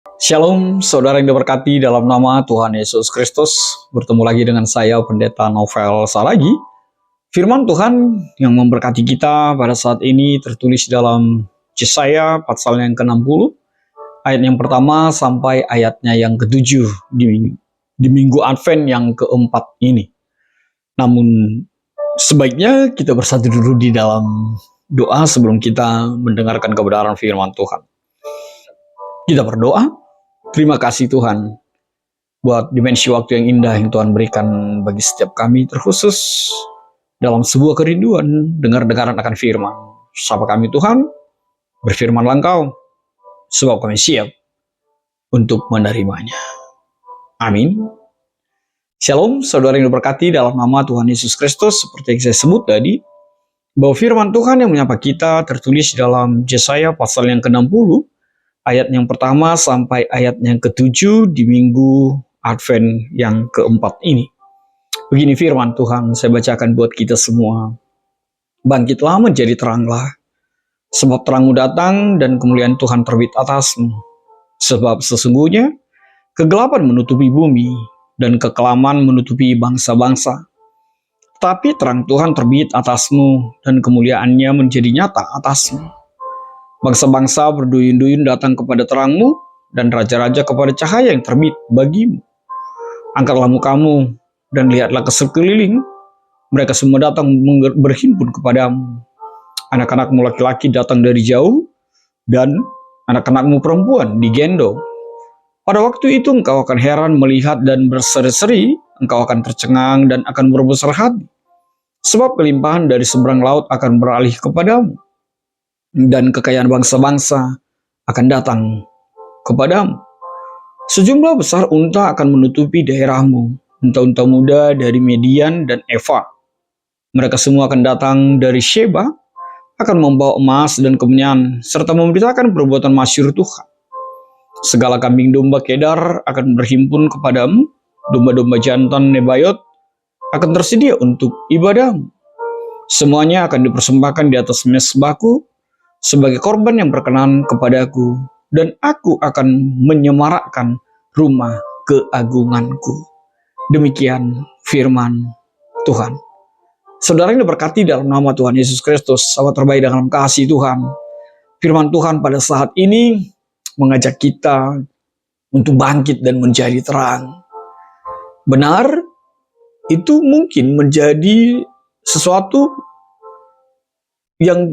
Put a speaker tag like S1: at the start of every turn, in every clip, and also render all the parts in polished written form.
S1: Shalom, saudara yang diberkati dalam nama Tuhan Yesus Kristus. Bertemu lagi dengan saya, Pendeta Novel Saragi. Firman Tuhan yang memberkati kita pada saat ini tertulis dalam Yesaya pasal yang ke-60, ayat yang pertama sampai ayatnya yang ke-7 di minggu Advent yang keempat ini. Namun, sebaiknya kita bersatu dulu di dalam doa sebelum kita mendengarkan kebenaran firman Tuhan. Kita berdoa. Terima kasih Tuhan buat dimensi waktu yang indah yang Tuhan berikan bagi setiap kami, terkhusus dalam sebuah kerinduan dengar-dengaran akan firman. Sapa kami Tuhan, berfirmanlah Engkau, sebab kami siap untuk menerimanya. Amin. Shalom, saudara yang diberkati dalam nama Tuhan Yesus Kristus. Seperti yang saya sebut tadi, bahwa firman Tuhan yang menyapa kita tertulis dalam Yesaya pasal yang ke-60, ayat yang pertama sampai ayat yang ke-7 di minggu Advent yang keempat ini. Begini firman Tuhan, saya bacakan buat kita semua. Bangkitlah menjadi teranglah, sebab terangmu datang dan kemuliaan Tuhan terbit atasmu. Sebab sesungguhnya kegelapan menutupi bumi dan kekelaman menutupi bangsa-bangsa. Tapi terang Tuhan terbit atasmu dan kemuliaannya menjadi nyata atasmu. Bangsa-bangsa berduyun-duyun datang kepada terangmu, dan raja-raja kepada cahaya yang terbit bagimu. Angkatlah mukamu, dan lihatlah ke sekeliling, mereka semua datang berhimpun kepadamu. Anak-anakmu laki-laki datang dari jauh, dan anak-anakmu perempuan digendong. Pada waktu itu engkau akan heran melihat dan berseri-seri, engkau akan tercengang dan akan berbesar hati. Sebab kelimpahan dari seberang laut akan beralih kepadamu, dan kekayaan bangsa-bangsa akan datang kepadamu. Sejumlah besar unta akan menutupi daerahmu, unta-unta muda dari Median dan Eva. Mereka semua akan datang dari Sheba, akan membawa emas dan kemenyan, serta memberitakan perbuatan masyhur Tuhan. Segala kambing domba Kedar akan berhimpun kepadamu, domba-domba jantan Nebayot akan tersedia untuk ibadahmu. Semuanya akan dipersembahkan di atas mezbahku, sebagai korban yang berkenan kepadaku, dan aku akan menyemarakkan rumah keagunganku. Demikian firman Tuhan. Saudara yang diberkati dalam nama Tuhan Yesus Kristus, sahabat terbaik dalam kasih Tuhan. Firman Tuhan pada saat ini mengajak kita untuk bangkit dan menjadi terang. Benar, itu mungkin menjadi sesuatu yang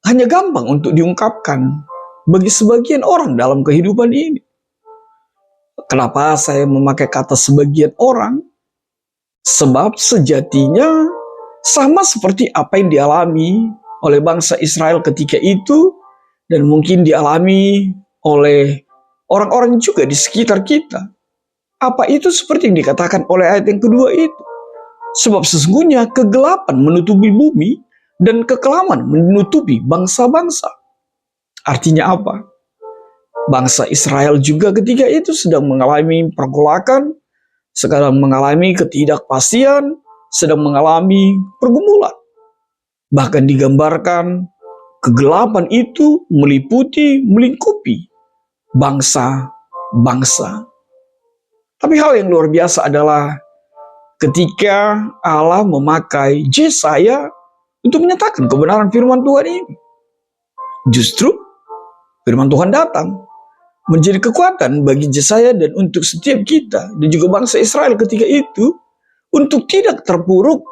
S1: hanya gampang untuk diungkapkan bagi sebagian orang dalam kehidupan ini. Kenapa saya memakai kata sebagian orang? Sebab sejatinya sama seperti apa yang dialami oleh bangsa Israel ketika itu, dan mungkin dialami oleh orang-orang juga di sekitar kita. Apa itu seperti yang dikatakan oleh ayat yang kedua itu? Sebab sesungguhnya kegelapan menutupi bumi, dan kekelaman menutupi bangsa-bangsa. Artinya apa? Bangsa Israel juga ketika itu sedang mengalami pergolakan, sedang mengalami ketidakpastian, sedang mengalami pergumulan. Bahkan digambarkan kegelapan itu melingkupi bangsa-bangsa. Tapi hal yang luar biasa adalah ketika Allah memakai Yesaya untuk menyatakan kebenaran firman Tuhan ini. Justru firman Tuhan datang menjadi kekuatan bagi Yesaya dan untuk setiap kita dan juga bangsa Israel ketika itu, untuk tidak terpuruk,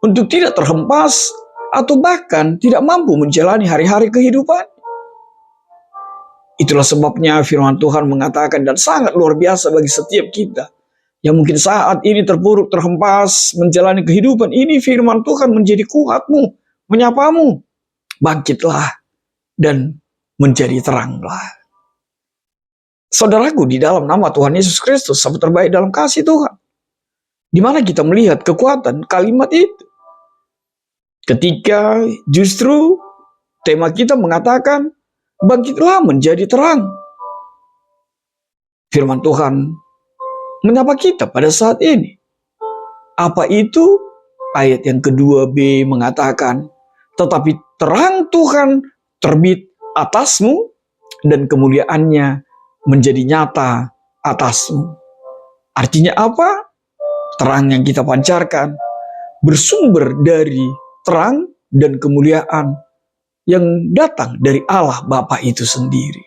S1: untuk tidak terhempas, atau bahkan tidak mampu menjalani hari-hari kehidupan. Itulah sebabnya firman Tuhan mengatakan, dan sangat luar biasa bagi setiap kita yang mungkin saat ini terpuruk, terhempas, menjalani kehidupan ini, firman Tuhan menjadi kuatmu, menyapamu. Bangkitlah dan menjadi teranglah. Saudaraku, di dalam nama Tuhan Yesus Kristus, sahabat terbaik dalam kasih Tuhan, di mana kita melihat kekuatan kalimat itu? Ketika justru tema kita mengatakan, bangkitlah menjadi terang. Firman Tuhan menyapa kita pada saat ini. Apa itu? Ayat yang kedua B mengatakan, tetapi terang Tuhan terbit atasmu, dan kemuliaannya menjadi nyata atasmu. Artinya apa? Terang yang kita pancarkan bersumber dari terang dan kemuliaan yang datang dari Allah Bapa itu sendiri.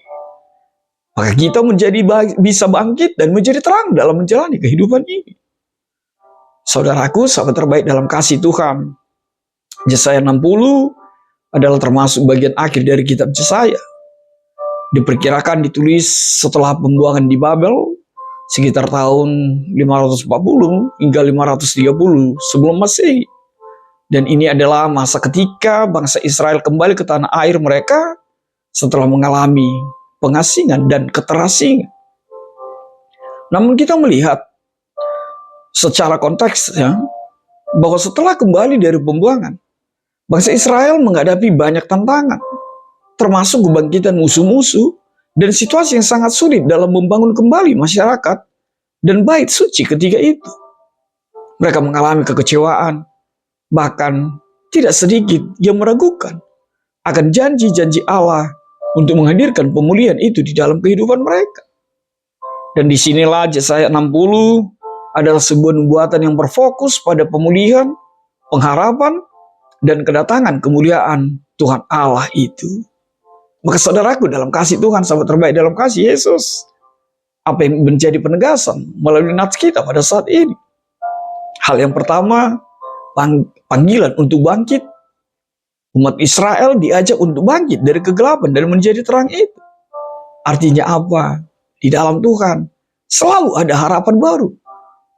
S1: Maka kita bisa bangkit dan menjadi terang dalam menjalani kehidupan ini. Saudaraku, sahabat terbaik dalam kasih Tuhan, Yesaya 60 adalah termasuk bagian akhir dari kitab Yesaya. Diperkirakan ditulis setelah pembuangan di Babel sekitar tahun 540 hingga 530 sebelum Masehi. Dan ini adalah masa ketika bangsa Israel kembali ke tanah air mereka setelah mengalami pengasingan dan keterasingan. Namun kita melihat secara konteksnya bahwa setelah kembali dari pembuangan, bangsa Israel menghadapi banyak tantangan, termasuk kebangkitan musuh-musuh dan situasi yang sangat sulit dalam membangun kembali masyarakat dan bait suci ketika itu. Mereka mengalami kekecewaan, bahkan tidak sedikit yang meragukan akan janji-janji Allah untuk menghadirkan pemulihan itu di dalam kehidupan mereka. Dan disinilah Yesaya 60 adalah sebuah nubuatan yang berfokus pada pemulihan, pengharapan, dan kedatangan kemuliaan Tuhan Allah itu. Maka saudaraku dalam kasih Tuhan, sahabat terbaik dalam kasih Yesus, apa yang menjadi penegasan melalui nats kita pada saat ini? Hal yang pertama, panggilan untuk bangkit. Umat Israel diajak untuk bangkit dari kegelapan dan menjadi terang itu. Artinya apa? Di dalam Tuhan selalu ada harapan baru.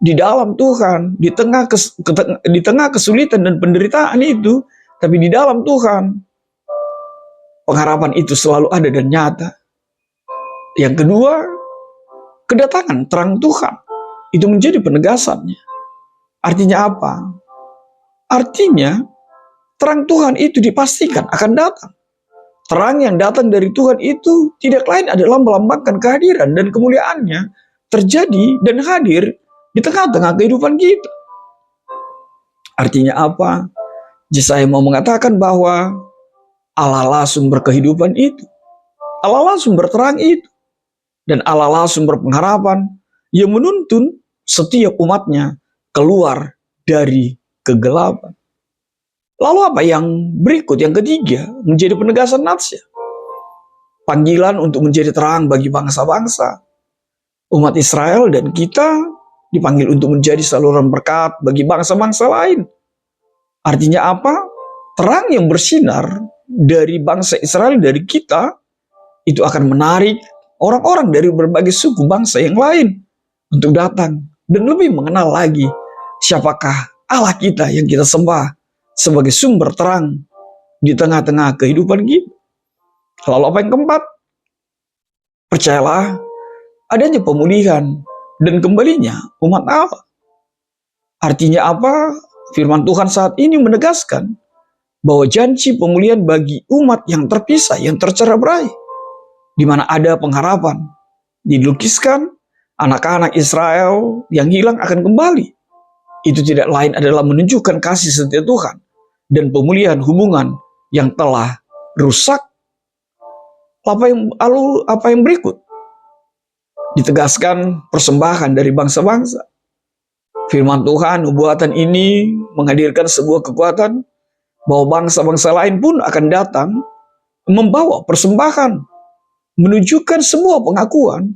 S1: Di dalam Tuhan, di tengah kesulitan dan penderitaan itu, tapi di dalam Tuhan pengharapan itu selalu ada dan nyata. Yang kedua, kedatangan terang Tuhan itu menjadi penegasannya. Artinya apa? Artinya terang Tuhan itu dipastikan akan datang. Terang yang datang dari Tuhan itu tidak lain adalah melambangkan kehadiran dan kemuliaannya terjadi dan hadir di tengah-tengah kehidupan kita. Artinya apa? Yesaya mau mengatakan bahwa Allah lah sumber kehidupan itu. Allah lah sumber terang itu. Dan Allah lah sumber pengharapan yang menuntun setiap umatnya keluar dari kegelapan. Lalu apa yang berikut, yang ketiga, menjadi penegasan natsnya? Panggilan untuk menjadi terang bagi bangsa-bangsa. Umat Israel dan kita dipanggil untuk menjadi saluran berkat bagi bangsa-bangsa lain. Artinya apa? Terang yang bersinar dari bangsa Israel, dari kita, itu akan menarik orang-orang dari berbagai suku bangsa yang lain untuk datang dan lebih mengenal lagi siapakah Allah kita yang kita sembah sebagai sumber terang di tengah-tengah kehidupan kita. Lalu apa yang keempat? Percayalah adanya pemulihan dan kembalinya umat Allah. Artinya apa? Firman Tuhan saat ini menegaskan bahwa janji pemulihan bagi umat yang terpisah, yang tercerai-berai, di mana ada pengharapan, dilukiskan anak-anak Israel yang hilang akan kembali. Itu tidak lain adalah menunjukkan kasih setia Tuhan dan pemulihan hubungan yang telah rusak. Apa yang berikut? Ditegaskan persembahan dari bangsa-bangsa. Firman Tuhan, nubuatan ini menghadirkan sebuah kekuatan bahwa bangsa-bangsa lain pun akan datang membawa persembahan, menunjukkan sebuah pengakuan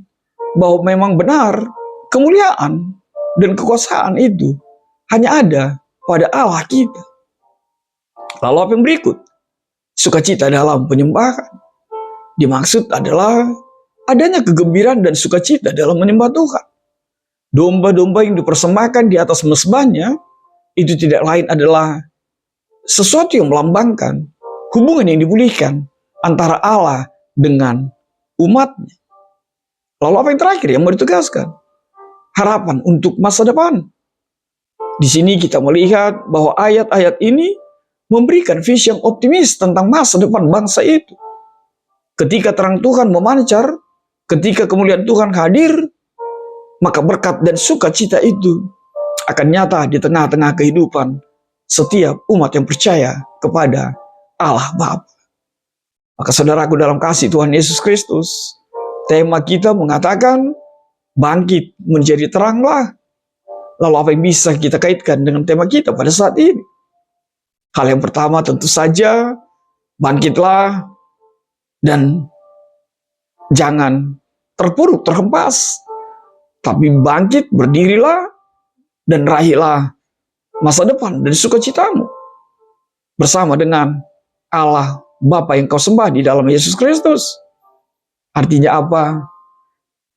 S1: bahwa memang benar kemuliaan dan kekuasaan itu hanya ada pada Allah kita. Lalu apa yang berikut? Sukacita dalam penyembahan. Dimaksud adalah adanya kegembiraan dan sukacita dalam menyembah Tuhan. Domba-domba yang dipersembahkan di atas mezbahnya itu tidak lain adalah sesuatu yang melambangkan hubungan yang dipulihkan antara Allah dengan umatnya. Lalu apa yang terakhir yang mau ditegaskan? Harapan untuk masa depan. Di sini kita melihat bahwa ayat-ayat ini memberikan visi yang optimis tentang masa depan bangsa itu. Ketika terang Tuhan memancar, ketika kemuliaan Tuhan hadir, maka berkat dan sukacita itu akan nyata di tengah-tengah kehidupan setiap umat yang percaya kepada Allah Bapa. Maka saudaraku dalam kasih Tuhan Yesus Kristus, tema kita mengatakan bangkit menjadi teranglah. Lalu apa yang bisa kita kaitkan dengan tema kita pada saat ini? Hal yang pertama tentu saja, bangkitlah dan jangan terpuruk, terhempas. Tapi bangkit, berdirilah, dan raihlah masa depan dan sukacitamu bersama dengan Allah Bapa yang kau sembah di dalam Yesus Kristus. Artinya apa?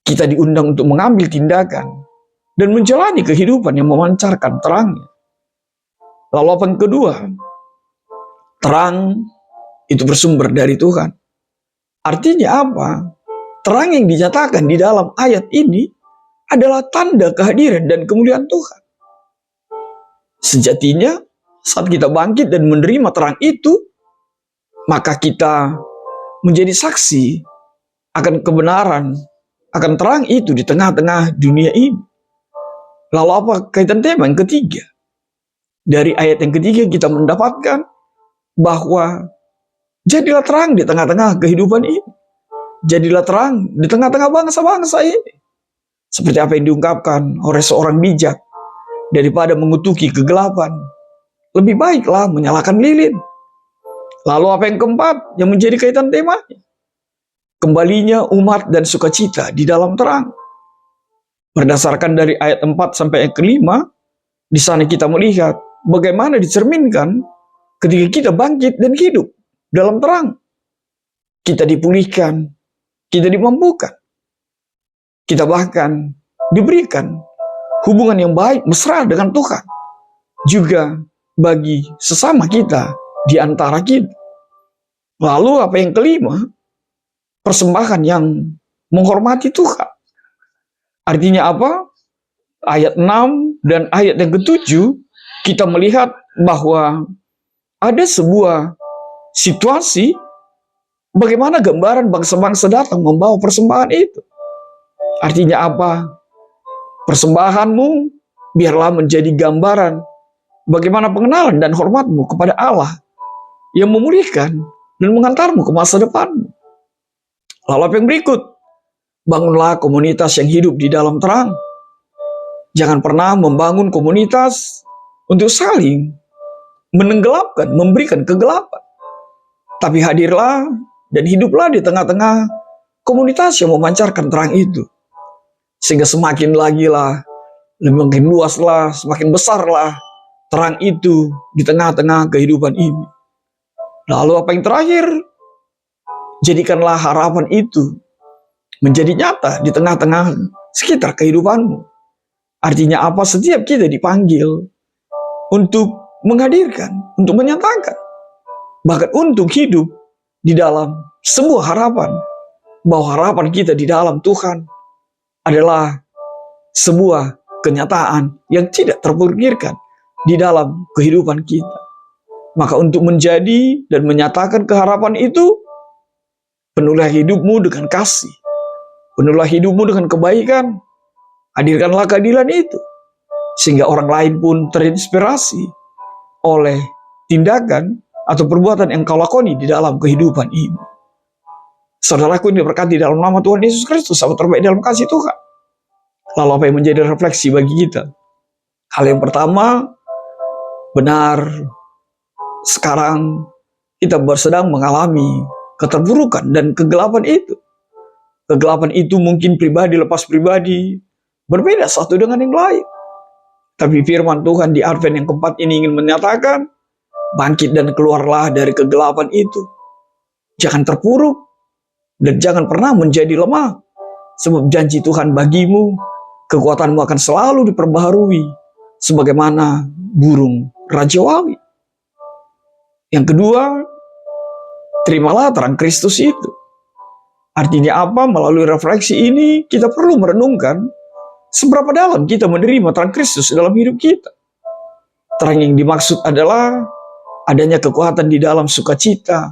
S1: Kita diundang untuk mengambil tindakan dan menjalani kehidupan yang memancarkan terangnya. Lalu apa yang kedua? Terang itu bersumber dari Tuhan. Artinya apa? Terang yang dinyatakan di dalam ayat ini adalah tanda kehadiran dan kemuliaan Tuhan. Sejatinya, saat kita bangkit dan menerima terang itu, maka kita menjadi saksi akan kebenaran, akan terang itu di tengah-tengah dunia ini. Lalu apa kaitan tema yang ketiga? Dari ayat yang ketiga kita mendapatkan bahwa jadilah terang di tengah-tengah kehidupan ini. Jadilah terang di tengah-tengah bangsa-bangsa ini. Seperti apa yang diungkapkan oleh seorang bijak, daripada mengutuki kegelapan, lebih baiklah menyalakan lilin. Lalu apa yang keempat yang menjadi kaitan temanya? Kembalinya umat dan sukacita di dalam terang. Berdasarkan dari ayat 4 sampai ayat ke-5, di sana kita melihat bagaimana dicerminkan ketika kita bangkit dan hidup dalam terang. Kita dipulihkan, kita dimampukan. Kita bahkan diberikan hubungan yang baik, mesra dengan Tuhan. Juga bagi sesama kita, di antara kita. Lalu apa yang kelima? Persembahan yang menghormati Tuhan. Artinya apa? Ayat 6 dan ayat yang ke-7, kita melihat bahwa ada sebuah situasi bagaimana gambaran bangsa-bangsa datang membawa persembahan itu. Artinya apa? Persembahanmu biarlah menjadi gambaran bagaimana pengenalan dan hormatmu kepada Allah yang memulihkan dan mengantarmu ke masa depanmu. Lalu apa yang berikut? Bangunlah komunitas yang hidup di dalam terang. Jangan pernah membangun komunitas untuk saling menenggelamkan, memberikan kegelapan. Tapi hadirlah dan hiduplah di tengah-tengah komunitas yang memancarkan terang itu. Sehingga semakin lagi lah, makin luaslah, semakin besarlah terang itu di tengah-tengah kehidupan ini. Lalu apa yang terakhir? Jadikanlah harapan itu menjadi nyata di tengah-tengah sekitar kehidupanmu. Artinya apa? Setiap kita dipanggil untuk menghadirkan, untuk menyatakan, bahkan untuk hidup di dalam sebuah harapan, bahwa harapan kita di dalam Tuhan adalah sebuah kenyataan yang tidak terpikirkan di dalam kehidupan kita. Maka untuk menjadi dan menyatakan keharapan itu, penuhilah hidupmu dengan kasih, penuhilah hidupmu dengan kebaikan, hadirkanlah keadilan itu, sehingga orang lain pun terinspirasi oleh tindakan atau perbuatan yang kau lakoni di dalam kehidupan ini. Saudaraku yang diberkati dalam nama Tuhan Yesus Kristus, sahabat terbaik dalam kasih Tuhan. Lalu apa yang menjadi refleksi bagi kita? Hal yang pertama, benar, sekarang kita sedang mengalami keterburukan dan kegelapan itu. Kegelapan itu mungkin pribadi lepas pribadi, berbeda satu dengan yang lain. Tapi firman Tuhan di Advent yang keempat ini ingin menyatakan, bangkit dan keluarlah dari kegelapan itu. Jangan terpuruk dan jangan pernah menjadi lemah. Sebab janji Tuhan bagimu, kekuatanmu akan selalu diperbaharui sebagaimana burung rajawawi. Yang kedua, terimalah terang Kristus itu. Artinya apa? Melalui refleksi ini kita perlu merenungkan seberapa dalam kita menerima terang Kristus dalam hidup kita. Terang yang dimaksud adalah adanya kekuatan di dalam sukacita,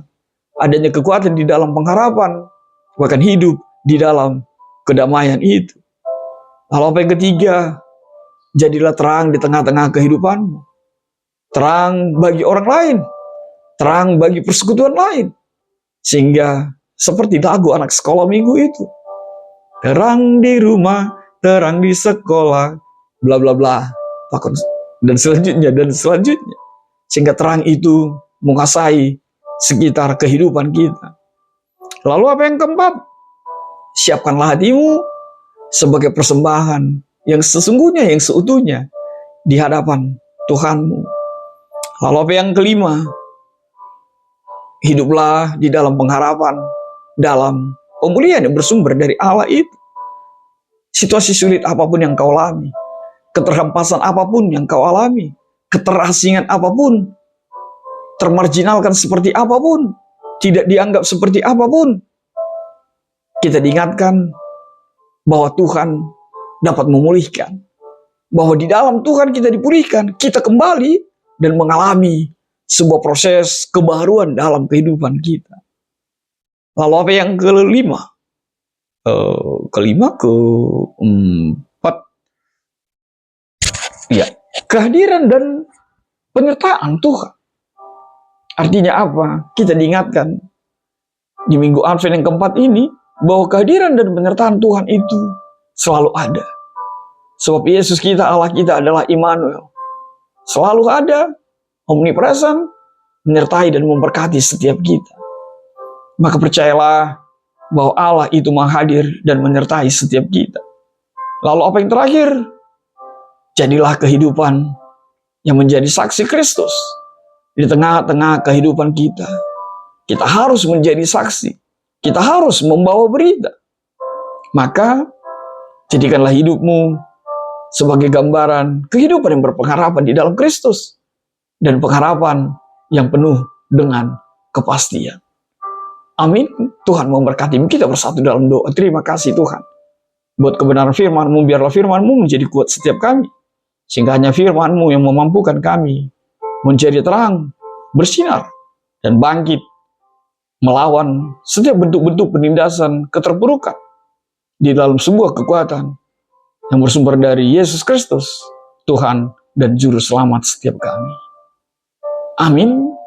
S1: adanya kekuatan di dalam pengharapan, bahkan hidup di dalam kedamaian itu. Lalu apa yang ketiga? Jadilah terang di tengah-tengah kehidupanmu. Terang bagi orang lain, terang bagi persekutuan lain. Sehingga seperti lagu anak sekolah minggu itu, terang di rumah, terang di sekolah, bla bla bla, dan selanjutnya dan selanjutnya, sehingga terang itu menguasai sekitar kehidupan kita. Lalu apa yang keempat? Siapkanlah hatimu sebagai persembahan yang sesungguhnya, yang seutuhnya di hadapan Tuhanmu. Lalu apa yang kelima? Hiduplah di dalam pengharapan, dalam pemulihan yang bersumber dari Allah itu. Situasi sulit apapun yang kau alami, keterhampasan apapun yang kau alami, keterasingan apapun, termarginalkan seperti apapun, tidak dianggap seperti apapun, kita diingatkan bahwa Tuhan dapat memulihkan. Bahwa di dalam Tuhan kita dipulihkan, kita kembali dan mengalami sebuah proses kebaruan dalam kehidupan kita. Lalu apa yang kelima? Keempat, ya, kehadiran dan penyertaan Tuhan. Artinya apa? Kita diingatkan di minggu Advent yang keempat ini bahwa kehadiran dan penyertaan Tuhan itu selalu ada. Sebab Yesus kita, Allah kita adalah Immanuel. Selalu ada, omnipresent, menyertai dan memberkati setiap kita. Maka percayalah bahwa Allah itu Maha hadir dan menyertai setiap kita. Lalu apa yang terakhir? Jadilah kehidupan yang menjadi saksi Kristus di tengah-tengah kehidupan kita. Kita harus menjadi saksi. Kita harus membawa berita. Maka jadikanlah hidupmu sebagai gambaran kehidupan yang berpengharapan di dalam Kristus dan pengharapan yang penuh dengan kepastian. Amin. Tuhan memberkati kita bersatu dalam doa. Terima kasih Tuhan buat kebenaran firman-Mu. Biarlah firman-Mu menjadi kuat setiap kami, sehingga hanya firman-Mu yang memampukan kami menjadi terang, bersinar, dan bangkit melawan setiap bentuk-bentuk penindasan keterpurukan di dalam sebuah kekuatan yang bersumber dari Yesus Kristus, Tuhan dan Juru Selamat setiap kami. Amin.